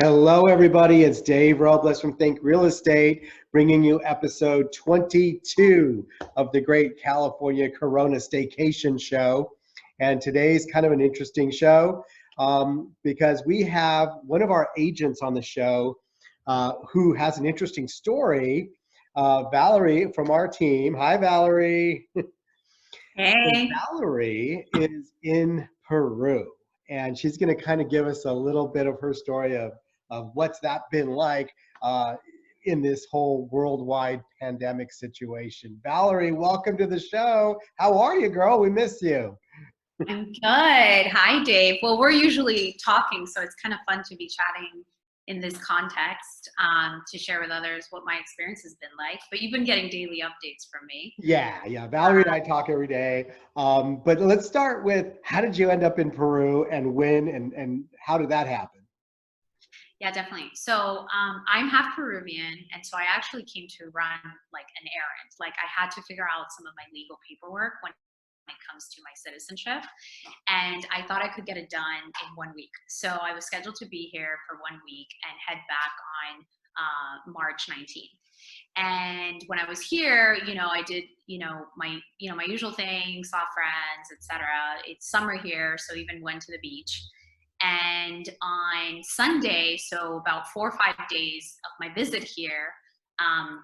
Hello, everybody. It's Dave Robles from Think Real Estate, bringing you episode 22 of the Great California Corona Staycation Show. And today's kind of an interesting show because we have one of our agents on the show who has an interesting story. Valerie from our team. Hi, Valerie. So Hey. Valerie is in Peru, and she's going to kind of give us a little bit of her story of what's that been like in this whole worldwide pandemic situation. Valerie, welcome to the show. How are you, girl? We miss you. I'm good. Hi, Dave. Well, we're usually talking, so it's kind of fun to be chatting in this context to share with others what my experience has been like. But you've been getting daily updates from me. Yeah. Valerie and I talk every day. But let's start with, how did you end up in Peru and when and how did that happen? Yeah, definitely. So I'm half Peruvian, and so I actually came to run like an errand. Like I had to figure out some of my legal paperwork when it comes to my citizenship, and I thought I could get it done in 1 week. So I was scheduled to be here for 1 week and head back on March 19th. And when I was here, I did, my usual thing, saw friends, etc. It's summer here, so even went to the beach. And on Sunday, so about 4 or 5 days of my visit here,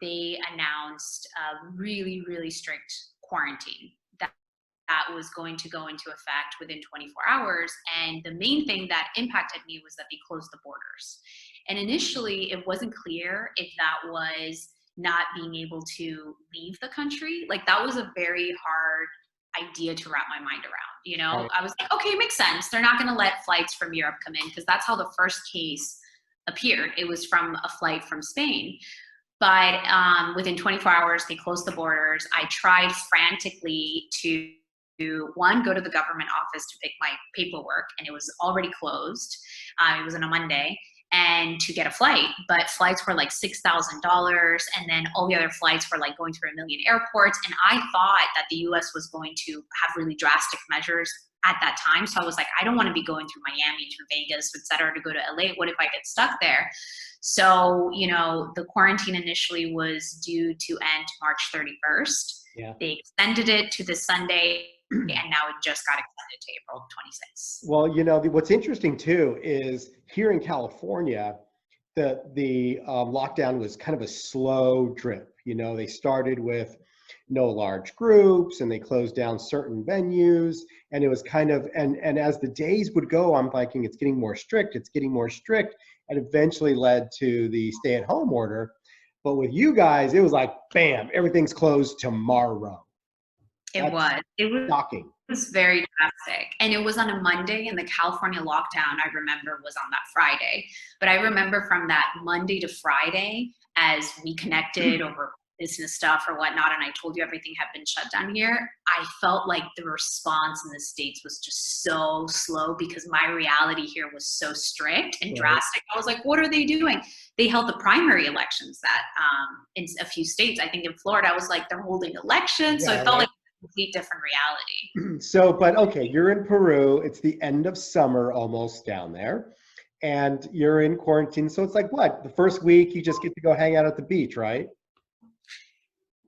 they announced a really, really strict quarantine that was going to go into effect within 24 hours. And the main thing that impacted me was that they closed the borders. And initially, it wasn't clear if that was not being able to leave the country. Like that was a very hard idea to wrap my mind around. Right. I was like, okay, makes sense. They're not going to let flights from Europe come in because that's how the first case appeared. It was from a flight from Spain. But within 24 hours, they closed the borders. I tried frantically to one, go to the government office to pick my paperwork, and it was already closed. It was on a Monday. And to get a flight, but flights were like $6,000, and then all the other flights were like going through a million airports. And I thought that the US was going to have really drastic measures at that time. So I was like, I don't want to be going through Miami, through Vegas, et cetera, to go to LA. What if I get stuck there? So, the quarantine initially was due to end March 31st. Yeah. They extended it to this Sunday, and now it just got extended to April 26th. Well, what's interesting too is here in California, the lockdown was kind of a slow drip. They started with no large groups and they closed down certain venues, and it was kind of, and as the days would go, I'm thinking it's getting more strict, and eventually led to the stay-at-home order. But with you guys, it was like, bam, everything's closed tomorrow. It was shocking. It was very drastic. And it was on a Monday, and the California lockdown, I remember, was on that Friday. But I remember from that Monday to Friday, as we connected over business stuff or whatnot, and I told you everything had been shut down here, I felt like the response in the States was just so slow because my reality here was so strict and drastic. I was like, what are they doing? They held the primary elections that in a few states. I think in Florida, I was like, they're holding elections. So it felt like a complete different reality. So, but okay, you're in Peru. It's the end of summer almost down there, and you're in quarantine. So it's like what? The first week you just get to go hang out at the beach, right?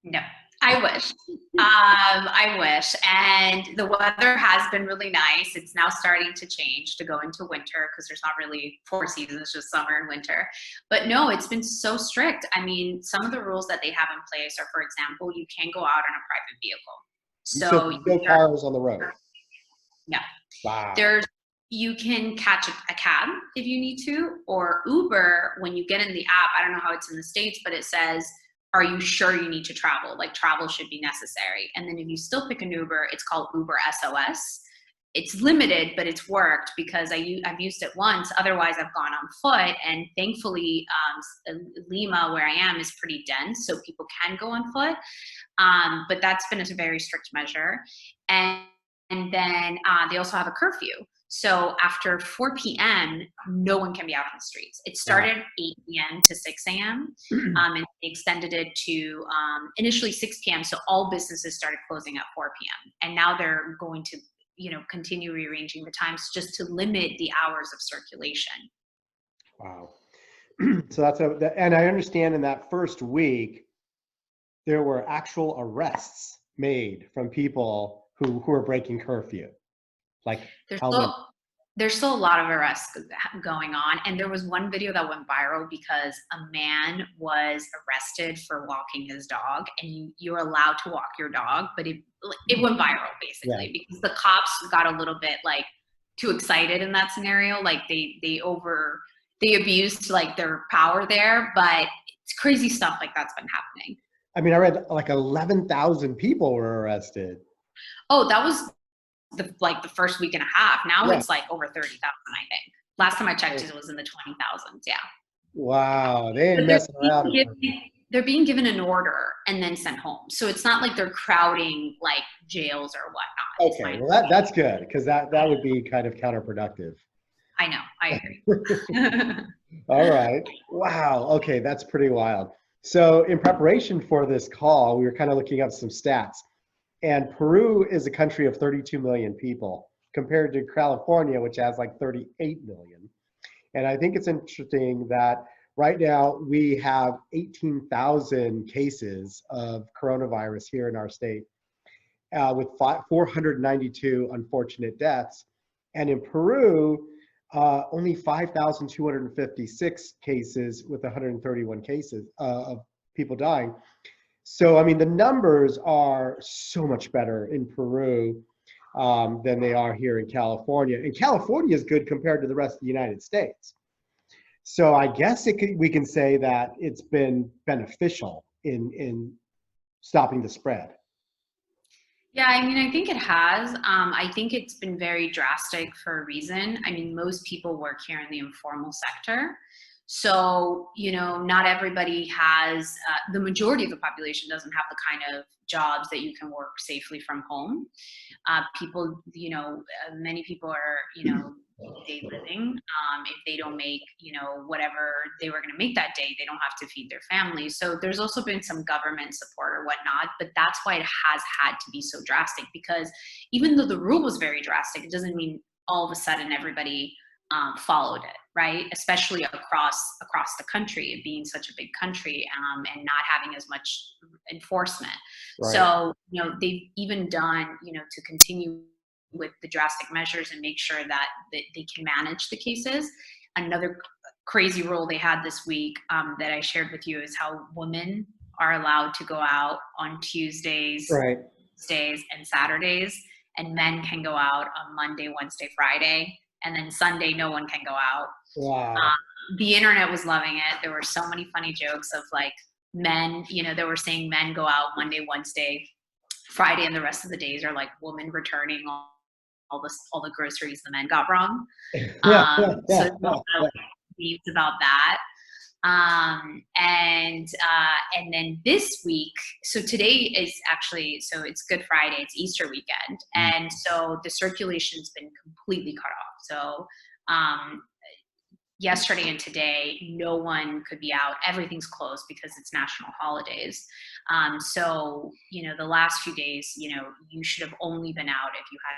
No, I wish. I wish. And the weather has been really nice. It's now starting to change to go into winter because there's not really 4 seasons, it's just summer and winter. But no, it's been so strict. I mean, some of the rules that they have in place are, for example, you can't go out on a private vehicle. So no cars on the road. No. Wow. You can catch a cab if you need to, or Uber. When you get in the app, I don't know how it's in the States, but it says, are you sure you need to travel? Like travel should be necessary. And then if you still pick an Uber, it's called Uber SOS. It's limited, but it's worked because I've used it once. Otherwise, I've gone on foot. And thankfully, Lima, where I am, is pretty dense, so people can go on foot. But that's been a very strict measure. And then they also have a curfew. So after 4 p.m., no one can be out on the streets. It started 8 p.m. to 6 a.m. And they extended it to initially 6 p.m. So all businesses started closing at 4 p.m. And now they're going to, continue rearranging the times just to limit the hours of circulation. Wow. So and I understand in that first week, there were actual arrests made from people who were breaking curfew. Like There's how many? still there's still a lot of arrests going on, and there was one video that went viral because a man was arrested for walking his dog, and you're allowed to walk your dog, but it went viral Yeah. basically because the cops got a little bit like too excited in that scenario, like they abused like their power there, but it's crazy stuff like that's been happening. I mean, I read like 11,000 people were arrested. Oh, that was the first week and a half. Now Yeah. it's like over 30,000, I think. Last time I checked, it was in the 20,000s. Yeah. Wow, they ain't But they're messing being around. given, they're being given an order and then sent home. So it's not like they're crowding like jails or whatnot. Is Okay, my well that's good because that would be kind of counterproductive. I know. I agree. All right. Wow. Okay, that's pretty wild. So in preparation for this call, we were kind of looking up some stats. And Peru is a country of 32 million people compared to California, which has like 38 million. And I think it's interesting that right now we have 18,000 cases of coronavirus here in our state, with 492 unfortunate deaths. And in Peru, only 5,256 cases with 131 cases of people dying. So, I mean, the numbers are so much better in Peru than they are here in California. And California is good compared to the rest of the United States. So I guess we can say that it's been beneficial in stopping the spread. Yeah, I mean, I think it has. I think it's been very drastic for a reason. I mean, most people work here in the informal sector. So, not everybody has, the majority of the population doesn't have the kind of jobs that you can work safely from home. People, many people are, day living. If they don't make, whatever they were going to make that day, they don't have to feed their families. So there's also been some government support or whatnot, but that's why it has had to be so drastic, because even though the rule was very drastic, it doesn't mean all of a sudden everybody followed it, right? Especially across the country, it being such a big country, and not having as much enforcement. Right. So, they've even done, to continue with the drastic measures and make sure that they can manage the cases. Another crazy rule they had this week, that I shared with you, is how women are allowed to go out on Tuesdays, Right. Wednesdays, and Saturdays, and men can go out on Monday, Wednesday, Friday, and then Sunday no one can go out. Wow. The internet was loving it. There were so many funny jokes of like men, they were saying men go out Monday, Wednesday, Friday, and the rest of the days are like women returning all the groceries the men got wrong. So there's a lot of memes about that. And then this week, so today is actually, so it's Good Friday, it's Easter weekend. And so the circulation's been completely cut off. So, yesterday and today, no one could be out. Everything's closed because it's national holidays. So, the last few days, you should have only been out if you had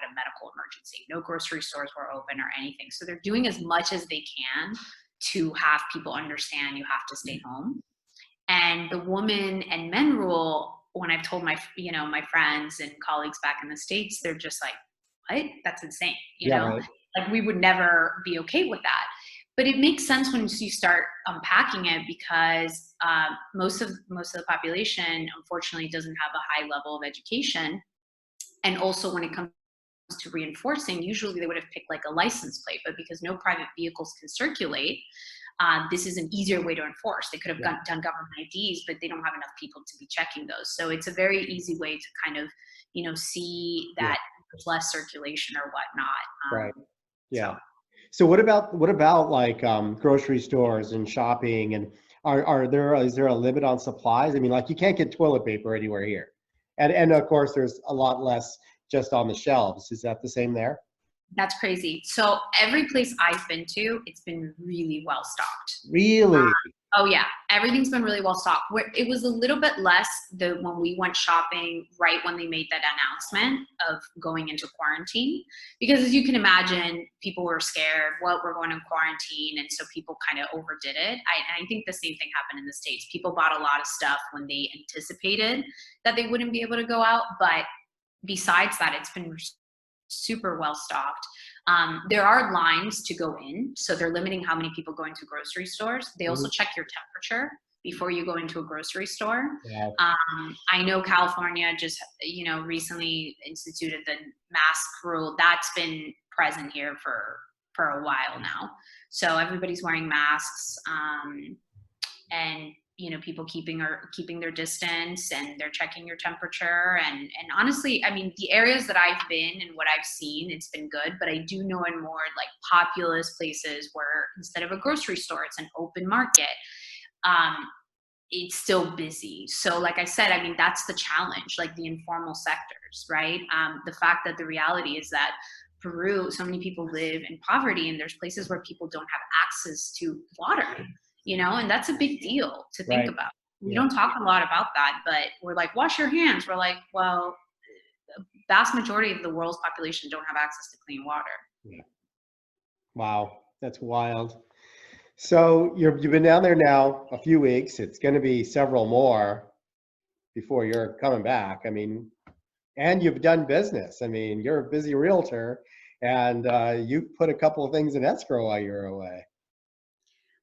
a medical emergency. No grocery stores were open or anything. So they're doing as much as they can to have people understand you have to stay home. And the woman and men rule, when I've told my friends and colleagues back in the States, they're just like, what? That's insane. Right. Like we would never be okay with that. But it makes sense when you start unpacking it, because most of the population, unfortunately, doesn't have a high level of education. And also when it comes to reinforcing, usually they would have picked like a license plate, but because no private vehicles can circulate, this is an easier way to enforce. They could have done government IDs, but they don't have enough people to be checking those. So it's a very easy way to kind of, see that there's less circulation or whatnot. Right. Yeah. So what about like grocery stores and shopping, and is there a limit on supplies? I mean, like you can't get toilet paper anywhere here, and of course there's a lot less just on the shelves. Is that the same there? That's crazy. So every place I've been to, it's been really well stocked. Really? Oh yeah, everything's been really well stocked. It was a little bit less when we went shopping right when they made that announcement of going into quarantine, because as you can imagine, people were scared. What, we're going to quarantine, and so people kind of overdid it. I think the same thing happened in the States. People bought a lot of stuff when they anticipated that they wouldn't be able to go out, but besides that, it's been super well stocked. There are lines to go in, so they're limiting how many people go into grocery stores. They also check your temperature before you go into a grocery store. Yeah. I know California just, recently instituted the mask rule. That's been present here for a while now. So everybody's wearing masks, and people keeping their distance, and they're checking your temperature. And honestly, I mean, the areas that I've been and what I've seen, it's been good. But I do know in more like populous places where instead of a grocery store, it's an open market. It's still busy. So like I said, I mean, that's the challenge, like the informal sectors, right? The fact that the reality is that Peru, so many people live in poverty, and there's places where people don't have access to water, and that's a big deal to think about. We don't talk a lot about that, but we're like, wash your hands. We're like, well, the vast majority of the world's population don't have access to clean water. Yeah. Wow, that's wild. So you've been down there now a few weeks. It's going to be several more before you're coming back. I mean, and you've done business. I mean, you're a busy realtor, and you put a couple of things in escrow while you're away.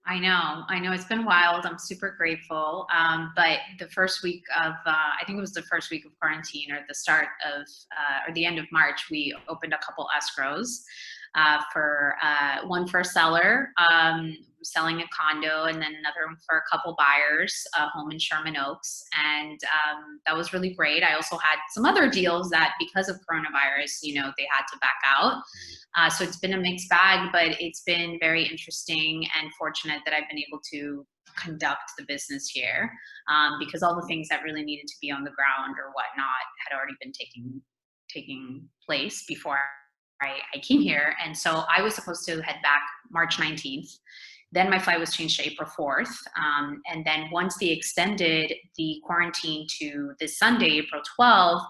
I know it's been wild. I'm super grateful. But the first week of, I think it was the first week of quarantine, or the start of, or the end of March, we opened a couple escrows for one for a seller selling a condo, and then another one for a couple buyers, a home in Sherman Oaks. And that was really great. I also had some other deals that, because of coronavirus, they had to back out. So it's been a mixed bag, but it's been very interesting and fortunate that I've been able to conduct the business here, because all the things that really needed to be on the ground or whatnot had already been taking place before I came here. And so I was supposed to head back March 19th. Then my flight was changed to April 4th. And then once they extended the quarantine to this Sunday, April 12th,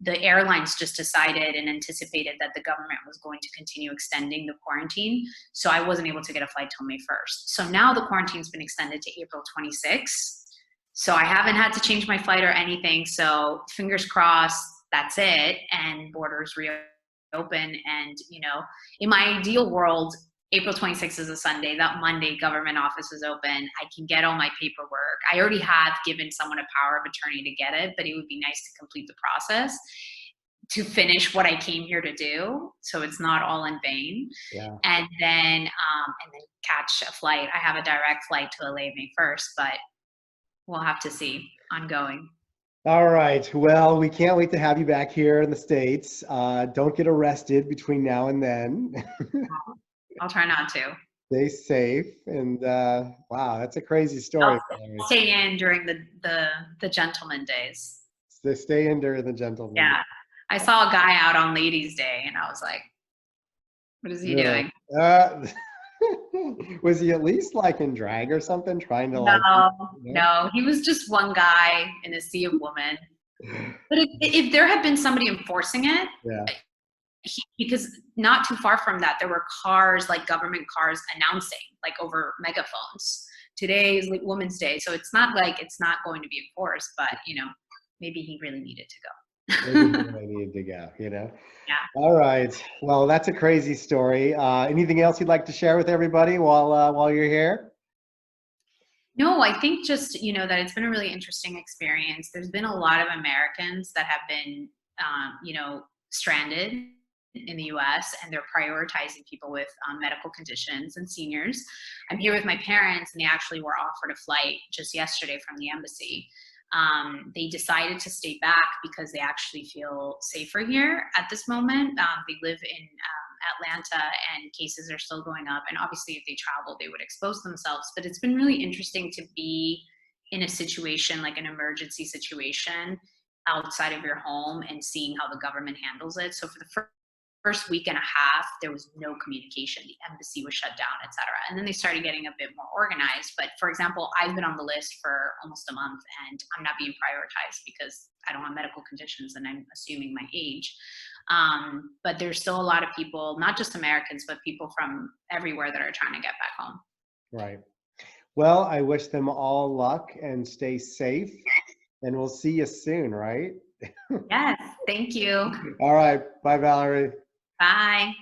the airlines just decided and anticipated that the government was going to continue extending the quarantine. So I wasn't able to get a flight till May 1st. So now the quarantine's been extended to April 26th. So I haven't had to change my flight or anything. So fingers crossed, that's it. And borders reopen. And, in my ideal world, April 26th is a Sunday. That Monday, government office is open. I can get all my paperwork. I already have given someone a power of attorney to get it, but it would be nice to complete the process to finish what I came here to do, so it's not all in vain. Yeah. And then catch a flight. I have a direct flight to LA May 1st, but we'll have to see ongoing. All right. Well, we can't wait to have you back here in the States. Don't get arrested between now and then. I'll try not to. Stay safe. And wow, that's a crazy story. I'll stay in during the gentleman days. Stay in during the gentleman. Yeah. I saw a guy out on Ladies' Day, and I was like, what is he doing? Was he at least like in drag or something, trying to No, he was just one guy in a sea of women. But if there had been somebody enforcing it, because not too far from that, there were cars, like government cars, announcing like over megaphones, today is Women's Day. So it's not like it's not going to be enforced, but maybe he really needed to go. Maybe I needed to go, Yeah. All right. Well, that's a crazy story. Anything else you'd like to share with everybody while you're here? No, I think just, that it's been a really interesting experience. There's been a lot of Americans that have been, stranded in the US, and they're prioritizing people with medical conditions and seniors. I'm here with my parents, and they actually were offered a flight just yesterday from the embassy. They decided to stay back because they actually feel safer here at this moment. They live in Atlanta, and cases are still going up. And obviously, if they travel, they would expose themselves. But it's been really interesting to be in a situation, like an emergency situation outside of your home, and seeing how the government handles it. So for the first week and a half, there was no communication. The embassy was shut down, et cetera. And then they started getting a bit more organized. But for example, I've been on the list for almost a month and I'm not being prioritized because I don't have medical conditions and I'm assuming my age. But there's still a lot of people, not just Americans, but people from everywhere that are trying to get back home. Right. Well, I wish them all luck and stay safe, and we'll see you soon, right? Yes, thank you. All right. Bye, Valerie. Bye.